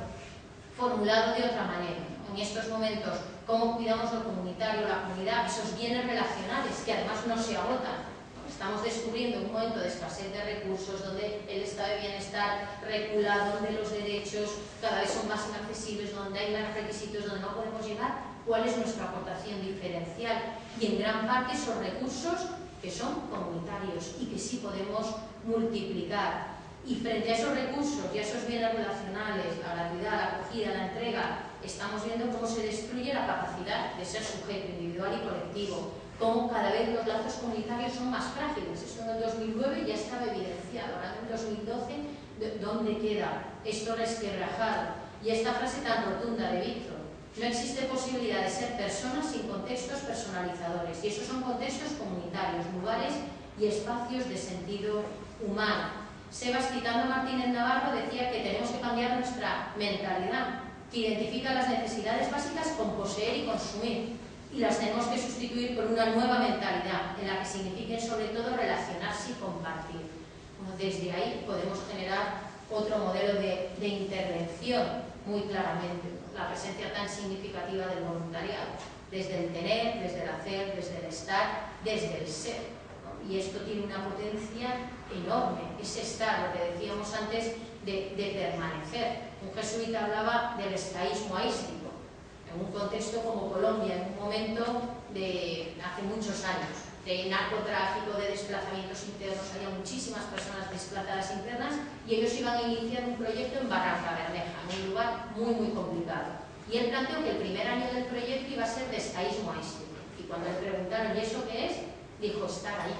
Formulado de otra manera, en estos momentos, cómo cuidamos lo comunitario, la comunidad, esos bienes relacionales que además no se agotan. Estamos descubriendo un momento de escasez de recursos, donde el estado de bienestar recula, donde los derechos cada vez son más inaccesibles, donde hay más requisitos, donde no podemos llegar. ¿Cuál es nuestra aportación diferencial? Y en gran parte esos recursos que son comunitarios y que sí podemos multiplicar. Y frente a esos recursos y a esos bienes relacionales, la gratuidad, la acogida, la entrega, estamos viendo cómo se destruye la capacidad de ser sujeto individual y colectivo, cómo cada vez los lazos comunitarios son más frágiles. Eso en el 2009 ya estaba evidenciado. Ahora en el 2012, ¿dónde queda esto resquebrajado? Y esta frase tan rotunda de Víctor: no existe posibilidad de ser personas sin contextos personalizadores. Y esos son contextos comunitarios, lugares y espacios de sentido humano. Sebas, citando a Martínez Navarro, decía que tenemos que cambiar nuestra mentalidad, que identifica las necesidades básicas con poseer y consumir, y las tenemos que sustituir por una nueva mentalidad, en la que signifique sobre todo relacionarse y compartir. Bueno, desde ahí podemos generar otro modelo de intervención muy claramente, ¿no? La presencia tan significativa del voluntariado, desde el tener, desde el hacer, desde el estar, desde el ser, ¿no? Y esto tiene una potencia enorme, ese estar, lo que decíamos antes, de permanecer. Un jesuita hablaba del estaísmo aístico, en un contexto como Colombia, en un momento de hace muchos años, de narcotráfico, de desplazamientos internos, había muchísimas personas desplazadas internas y ellos iban a iniciar un proyecto en Barranca Bermeja, en un lugar muy, muy complicado. Y él planteó que el primer año del proyecto iba a ser de estaísmo aístico. Y cuando le preguntaron, ¿y eso qué es?, dijo: estar ahí,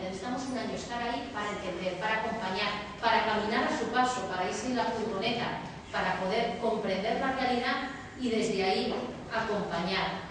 necesitamos un año estar ahí para entender, para acompañar, para caminar a su paso, para irse en la furgoneta, para poder comprender la realidad y desde ahí acompañar.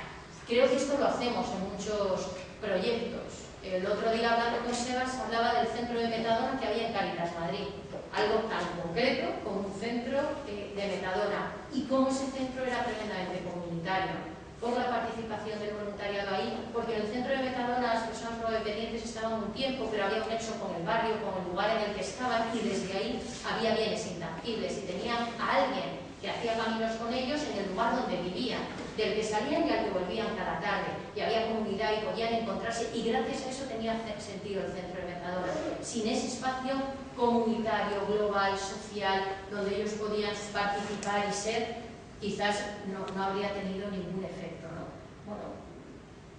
Creo que esto lo hacemos en muchos proyectos. El otro día, hablando con Sebas, hablaba del centro de metadona que había en Cáritas Madrid, algo tan concreto como un centro de metadona, y cómo ese centro era tremendamente comunitario, por la participación del voluntariado ahí, porque en el centro de metadona las personas drogodependientes estaban un tiempo, pero había un nexo con el barrio, con el lugar en el que estaban, y desde ahí había bienes intangibles, y tenían a alguien que hacía caminos con ellos en el lugar donde vivían, del que salían y al que volvían cada tarde, y había comunidad y podían encontrarse, y gracias a eso tenía sentido el centro de metadona. Sin ese espacio comunitario, global, social, donde ellos podían participar y ser, quizás no habría tenido ningún efecto, ¿no? Bueno,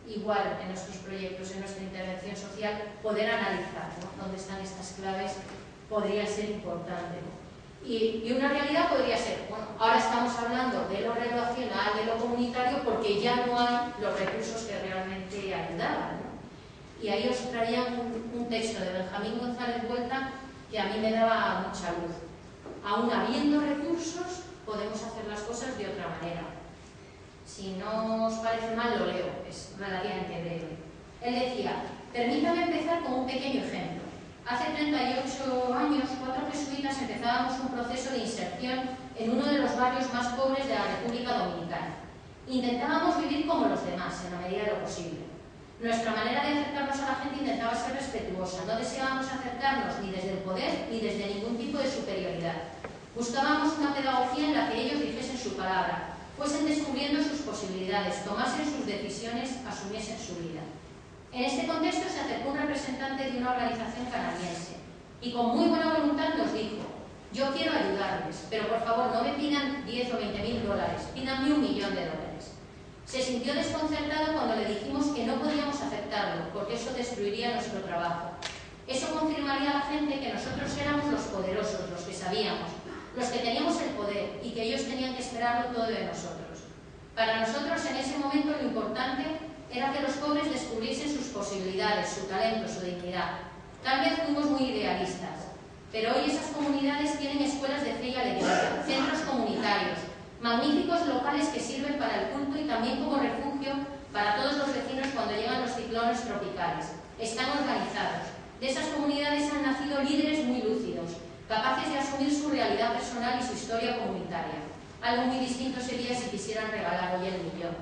igual en nuestros proyectos, en nuestra intervención social, poder analizar, ¿no?, dónde están estas claves podría ser importante, ¿no? Y una realidad podría ser, bueno, ahora estamos hablando de lo relacional, de lo comunitario, porque ya no hay los recursos que realmente ayudaban, ¿no? Y ahí os traía un texto de Benjamín González Vuelta que a mí me daba mucha luz. Aún habiendo recursos, podemos hacer las cosas de otra manera. Si no os parece mal, lo leo, es relativamente breve. Él decía: permítame empezar con un pequeño ejemplo. Hace 38 años, 4 jesuitas empezábamos un proceso de inserción en uno de los barrios más pobres de la República Dominicana. Intentábamos vivir como los demás, en la medida de lo posible. Nuestra manera de acercarnos a la gente intentaba ser respetuosa. No deseábamos acercarnos ni desde el poder ni desde ningún tipo de superioridad. Buscábamos una pedagogía en la que ellos dijesen su palabra, fuesen descubriendo sus posibilidades, tomasen sus decisiones, asumiesen su vida. En este contexto se acercó un representante de una organización canadiense y con muy buena voluntad nos dijo: yo quiero ayudarles, pero por favor no me pidan 10 o 20.000 dólares, pídanme $1 millón. Se sintió desconcertado cuando le dijimos que no podíamos aceptarlo, porque eso destruiría nuestro trabajo. Eso confirmaría a la gente que nosotros éramos los poderosos, los que sabíamos, los que teníamos el poder y que ellos tenían que esperarlo todo de nosotros. Para nosotros en ese momento lo importante era que los pobres descubriesen sus posibilidades, su talento, su dignidad. Tal vez fuimos muy idealistas, pero hoy esas comunidades tienen escuelas de fe y alegría, centros comunitarios, magníficos locales que sirven para el culto y también como refugio para todos los vecinos cuando llegan los ciclones tropicales. Están organizados. De esas comunidades han nacido líderes muy lúcidos, capaces de asumir su realidad personal y su historia comunitaria. Algo muy distinto sería si quisieran regalar hoy el millón.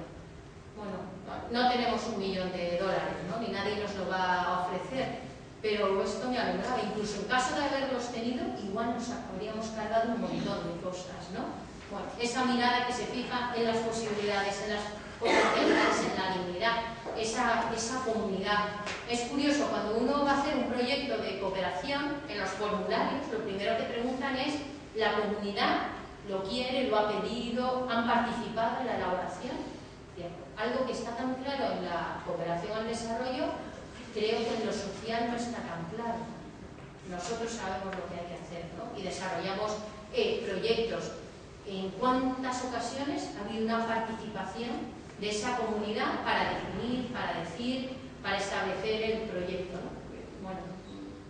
Bueno, no tenemos $1 millón, ¿no?, ni nadie nos lo va a ofrecer, pero esto me alumbraba. Incluso en caso de haberlos tenido, igual nos habríamos cargado un montón de cosas, ¿no? Bueno, esa mirada que se fija en las posibilidades, en las potencialidades, en la dignidad, esa comunidad. Es curioso, cuando uno va a hacer un proyecto de cooperación, en los formularios, lo primero que preguntan es: ¿la comunidad lo quiere, lo ha pedido, han participado en la elaboración? Algo que está tan claro en la cooperación al desarrollo, creo que en lo social no está tan claro. Nosotros sabemos lo que hay que hacer, ¿no? Y desarrollamos proyectos. ¿En cuántas ocasiones ha habido una participación de esa comunidad para definir, para decir, para establecer el proyecto, ¿no? Bueno,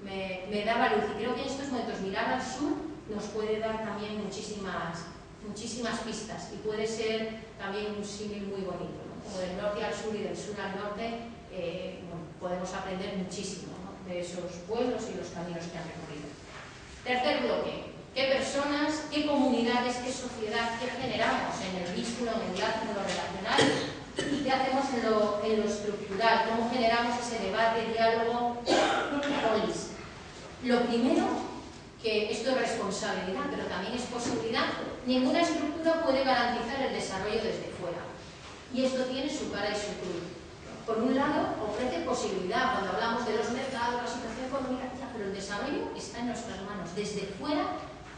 me daba luz, y creo que en estos momentos mirar al sur nos puede dar también muchísimas pistas, y puede ser también un símil muy bonito, ¿no? Como del norte al sur y del sur al norte, bueno, podemos aprender muchísimo, ¿no? De esos pueblos y los caminos que han recorrido. Tercer bloque: ¿qué personas, qué comunidades, qué sociedad, qué generamos en el vínculo, en el enlace, en lo relacional? ¿Y qué hacemos en lo estructural? ¿Cómo generamos ese debate, diálogo, polis? Lo primero, que esto es responsabilidad, pero también es posibilidad. Ninguna estructura puede garantizar el desarrollo desde fuera. Y esto tiene su cara y su cruz. Por un lado, ofrece posibilidad. Cuando hablamos de los mercados, la situación económica, ya, pero el desarrollo está en nuestras manos. Desde fuera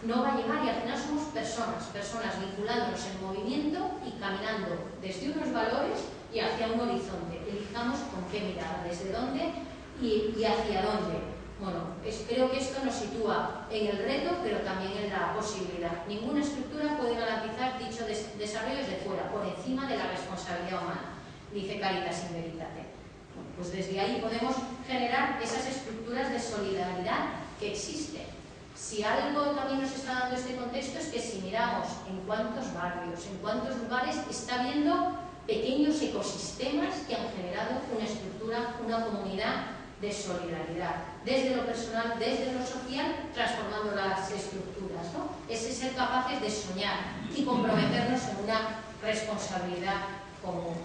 no va a llegar, y al final somos personas vinculándonos en movimiento y caminando desde unos valores y hacia un horizonte. Elijamos con qué mirada, desde dónde y hacia dónde. Bueno, creo que esto nos sitúa en el reto, pero también en la posibilidad. Ninguna estructura puede garantizar dicho desarrollo desde fuera, por encima de la responsabilidad humana, dice Caritas in Veritate. Bueno, pues desde ahí podemos generar esas estructuras de solidaridad que existen. Si algo también nos está dando este contexto es que si miramos en cuántos barrios, en cuántos lugares está habiendo pequeños ecosistemas que han generado una estructura, una comunidad de solidaridad, desde lo personal, desde lo social, transformando las estructuras, ¿no? Ese ser capaces de soñar y comprometernos en una responsabilidad común.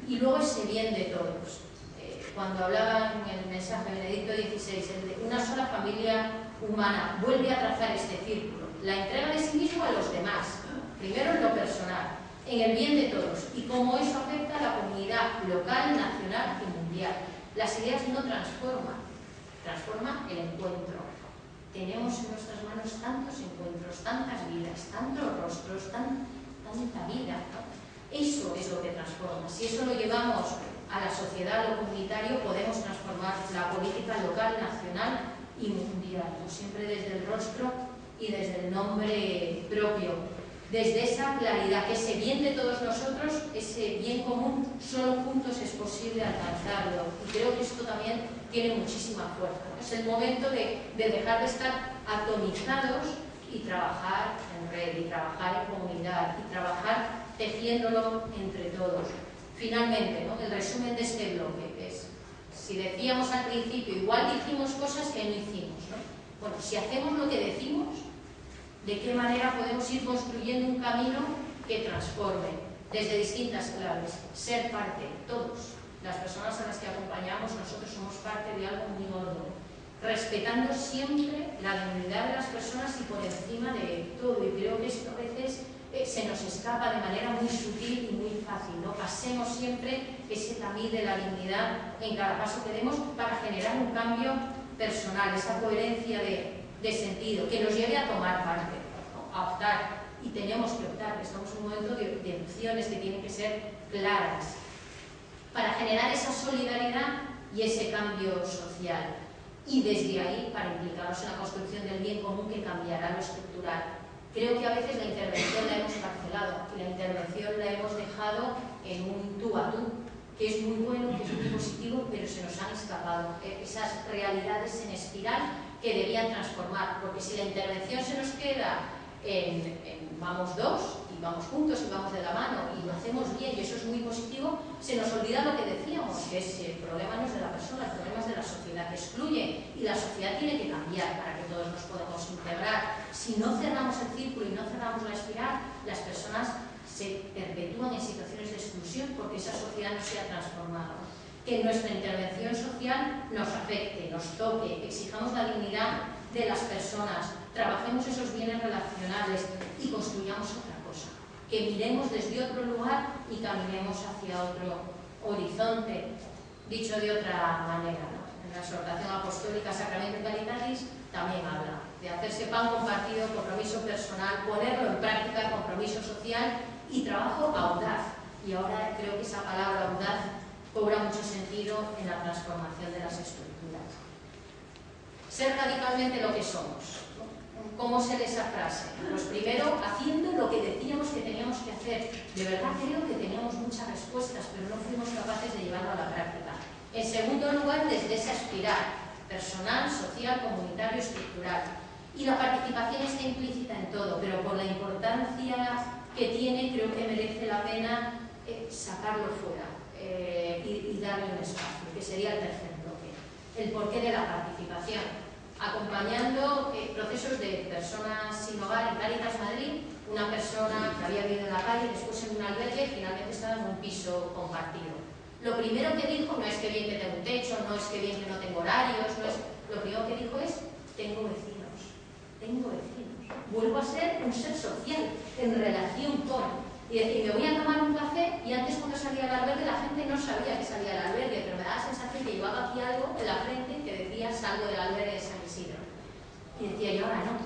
Y luego ese bien de todos. Cuando hablaba en el mensaje de Benedicto XVI, el de una sola familia humana, vuelve a trazar este círculo, la entrega de sí mismo a los demás, primero en lo personal, en el bien de todos, y cómo eso afecta a la comunidad local, nacional y mundial. Las ideas no transforman, transforma el encuentro. Tenemos en nuestras manos tantos encuentros, tantas vidas, tantos rostros, tanta vida, ¿no? Eso es lo que transforma. Si eso lo llevamos a la sociedad, a lo comunitario, podemos transformar la política local, nacional y mundial, ¿no? Siempre desde el rostro y desde el nombre propio. Desde esa claridad, que ese bien de todos nosotros, ese bien común, solo juntos es posible alcanzarlo. Y creo que esto también tiene muchísima fuerza, ¿no? Es el momento de dejar de estar atomizados y trabajar en red, y trabajar en comunidad, y trabajar tejiéndolo entre todos. Finalmente, ¿no? El resumen de este bloque es, si decíamos al principio, igual dijimos cosas que no hicimos, ¿no? Bueno, si hacemos lo que decimos, ¿de qué manera podemos ir construyendo un camino que transforme desde distintas claves? Ser parte, todos, las personas a las que acompañamos, nosotros somos parte de algo muy gordo, respetando siempre la dignidad de las personas y por encima de todo. Y creo que esto a veces se nos escapa de manera muy sutil y muy fácil, ¿no? Pasemos siempre ese tamiz de la dignidad en cada paso que demos para generar un cambio personal, esa coherencia de sentido, que nos lleve a tomar parte, ¿no? A optar, y tenemos que optar, estamos en un momento de opciones que tienen que ser claras, para generar esa solidaridad y ese cambio social, y desde ahí para implicarnos en la construcción del bien común que cambiará lo estructural. Creo que a veces la intervención la hemos parcelado, y la intervención la hemos dejado en un tú a tú, que es muy bueno, que es muy positivo, pero se nos han escapado esas realidades en espiral que debían transformar, porque si la intervención se nos queda en vamos dos, y vamos juntos y vamos de la mano y lo hacemos bien y eso es muy positivo, se nos olvida lo que decíamos, que es el problema no es de la persona, el problema es de la sociedad, que excluye, y la sociedad tiene que cambiar para que todos nos podamos integrar. Si no cerramos el círculo y no cerramos la espiral, las personas se perpetúan en situaciones de exclusión porque esa sociedad no se ha transformado. Que nuestra intervención social nos afecte, nos toque, exijamos la dignidad de las personas, trabajemos esos bienes relacionales y construyamos otra cosa. Que miremos desde otro lugar y caminemos hacia otro horizonte. Dicho de otra manera, ¿no? En la exhortación apostólica Sacramento Caritatis también habla de hacerse pan compartido, compromiso personal, ponerlo en práctica, compromiso social y trabajo audaz. Y ahora creo que esa palabra audaz cobra mucho sentido en la transformación de las estructuras. Ser radicalmente lo que somos, ¿no? ¿Cómo se lee esa frase? Pues primero, haciendo lo que decíamos que teníamos que hacer. De verdad creo que teníamos muchas respuestas, pero no fuimos capaces de llevarlo a la práctica. En segundo lugar, desde ese aspirar personal, social, comunitario, estructural. Y la participación está implícita en todo, pero por la importancia que tiene, creo que merece la pena sacarlo fuera y darle un espacio, que sería el tercer bloque. El porqué de la participación. Acompañando procesos de personas sin hogar en Cáritas Madrid, una persona que había vivido en la calle, después en un albergue, finalmente estaba en un piso compartido. Lo primero que dijo no es que bien que tengo un techo, no es que bien que no tengo horarios, no es... Lo primero que dijo es, tengo vecinos, vuelvo a ser un ser social, en relación con... Y decir, me voy a tomar un café, y antes cuando salía al albergue la gente no sabía que salía al albergue, pero me daba la sensación que llevaba aquí algo en la frente que decía salgo del albergue de San Isidro. Y decía, yo ahora no,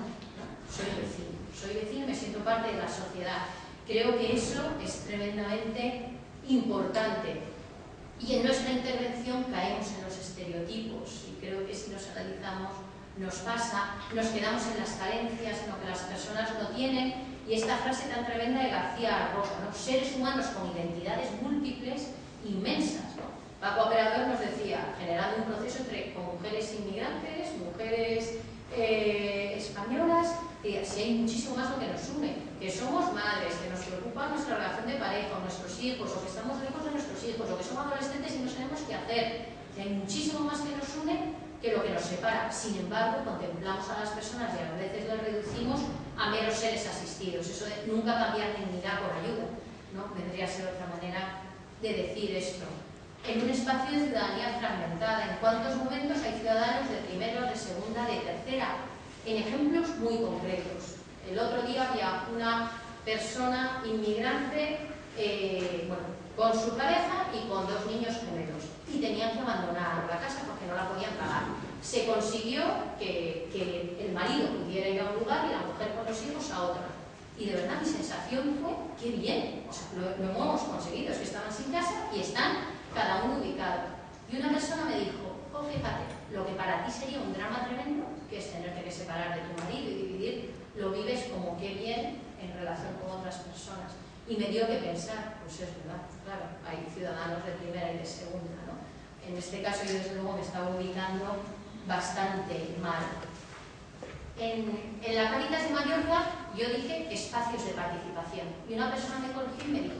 soy vecino y me siento parte de la sociedad. Creo que eso es tremendamente importante. Y en nuestra intervención caemos en los estereotipos, y creo que si nos analizamos nos pasa, nos quedamos en las carencias, en lo que las personas no tienen. Y esta frase tan tremenda de García Roca, ¿no? Seres humanos con identidades múltiples inmensas, ¿no? Paco Operador nos decía, generando un proceso con mujeres inmigrantes, mujeres españolas, si hay muchísimo más lo que nos une, que somos madres, que nos preocupa nuestra relación de pareja, nuestros hijos, o que estamos lejos de nuestros hijos, o que somos adolescentes y no sabemos qué hacer, que hay muchísimo más que nos une que lo que nos separa. Sin embargo, contemplamos a las personas y a veces las reducimos a meros seres asistidos. Eso de nunca cambiar dignidad por ayuda, ¿no? Vendría a ser otra manera de decir esto. En un espacio de ciudadanía fragmentada, ¿en cuántos momentos hay ciudadanos de primera, de segunda, de tercera? En ejemplos muy concretos. El otro día había una persona inmigrante con su pareja y con 2 niños gemelos, y tenían que abandonar la casa porque no la podían pagar. Se consiguió que el marido pudiera ir a un lugar y la mujer con los hijos a otro. Y de verdad mi sensación fue, qué bien, o sea, lo hemos conseguido, es que estaban sin casa y están cada uno ubicado. Y una persona me dijo, oh, fíjate, lo que para ti sería un drama tremendo, que es tenerte que separar de tu marido y dividir, lo vives como qué bien en relación con otras personas. Y me dio que pensar, pues es verdad, claro, hay ciudadanos de primera y de segunda, ¿no? En este caso yo desde luego me estaba ubicando bastante mal. En la Cáritas de Mallorca yo dije espacios de participación, y una persona me corrigió y me dijo,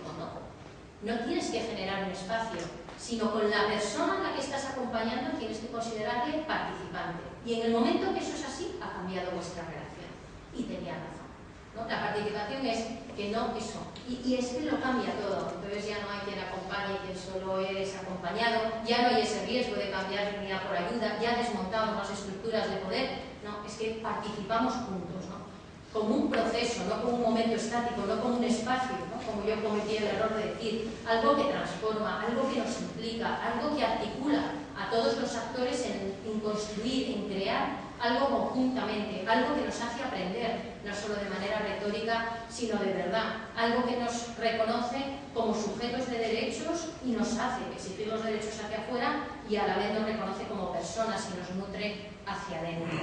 no tienes que generar un espacio, sino con la persona a la que estás acompañando tienes que considerarle participante. Y en el momento que eso es así, ha cambiado vuestra relación. Y tenía razón, ¿no? La participación es que no eso, y es que lo cambia todo. Entonces ya no hay quien acompañe, quien solo eres acompañado, ya no hay ese riesgo de cambiar dignidad por ayuda, ya desmontamos las estructuras de poder, no, es que participamos juntos, ¿no? Como un proceso, no como un momento estático, no como un espacio, ¿no? Como yo cometí el error de decir, algo que transforma, algo que nos implica, algo que articula a todos los actores en construir, en crear algo conjuntamente, algo que nos hace aprender, no solo de manera retórica, sino de verdad, algo que nos reconoce como sujetos de derechos y nos hace exigir los derechos hacia afuera y a la vez nos reconoce como personas y nos nutre hacia adentro.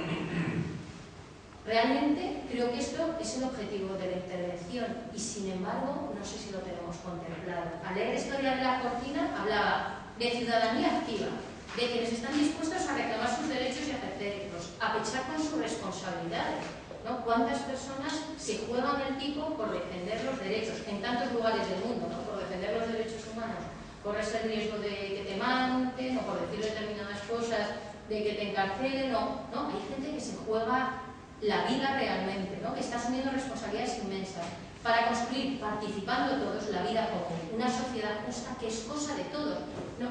Realmente creo que esto es el objetivo de la intervención y sin embargo no sé si lo tenemos contemplado. Al leer la historia de la cortina hablaba de ciudadanía activa, de quienes están dispuestos a reclamar sus derechos y ejercerlos, a pechar con sus responsabilidades, ¿no? ¿Cuántas personas se juegan el pico por defender los derechos en tantos lugares del mundo, ¿no? Por defender los derechos humanos? Corres el riesgo de que te maten o por decir determinadas cosas, de que te encarcelen, no, hay gente que se juega la vida realmente, ¿no? Que está asumiendo responsabilidades inmensas para construir, participando todos, la vida común, una sociedad justa que es cosa de todos,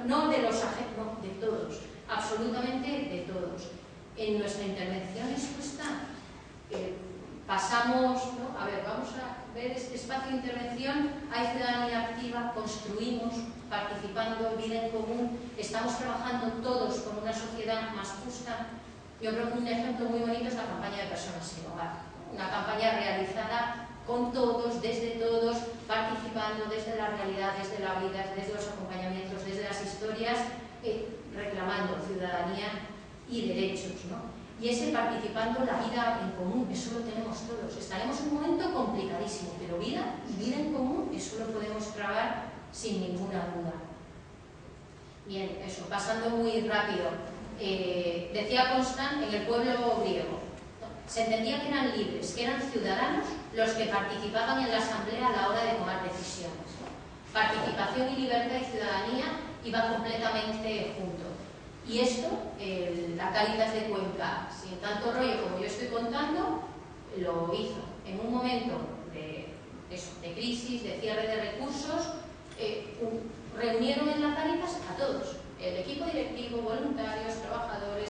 no de los ajenos, no, de todos, absolutamente de todos. En nuestra intervención eso está. Pasamos, ¿no? A ver, vamos a ver este espacio de intervención, hay ciudadanía activa, construimos, participando, vida en común, estamos trabajando todos por una sociedad más justa. Yo creo que un ejemplo muy bonito es la campaña de personas sin hogar, una campaña realizada con todos, desde todos, participando desde la realidad, desde la vida, desde los acompañamientos, desde las historias, reclamando ciudadanía y derechos, ¿no? Y ese participando la vida en común, eso lo tenemos estaremos en un momento complicadísimo, pero vida y vida en común, eso lo podemos trabar sin ninguna duda. Bien, eso, pasando muy rápido. Decía Constant, en el pueblo griego, se entendía que eran libres, que eran ciudadanos los que participaban en la asamblea a la hora de tomar decisiones. Participación y libertad y ciudadanía iban completamente juntos. Y esto, la Cáritas de Cuenca, sin tanto rollo como yo estoy contando, lo hizo en un momento de crisis, de cierre de recursos. Reunieron en la Cáritas a todos, el equipo directivo, voluntarios, trabajadores,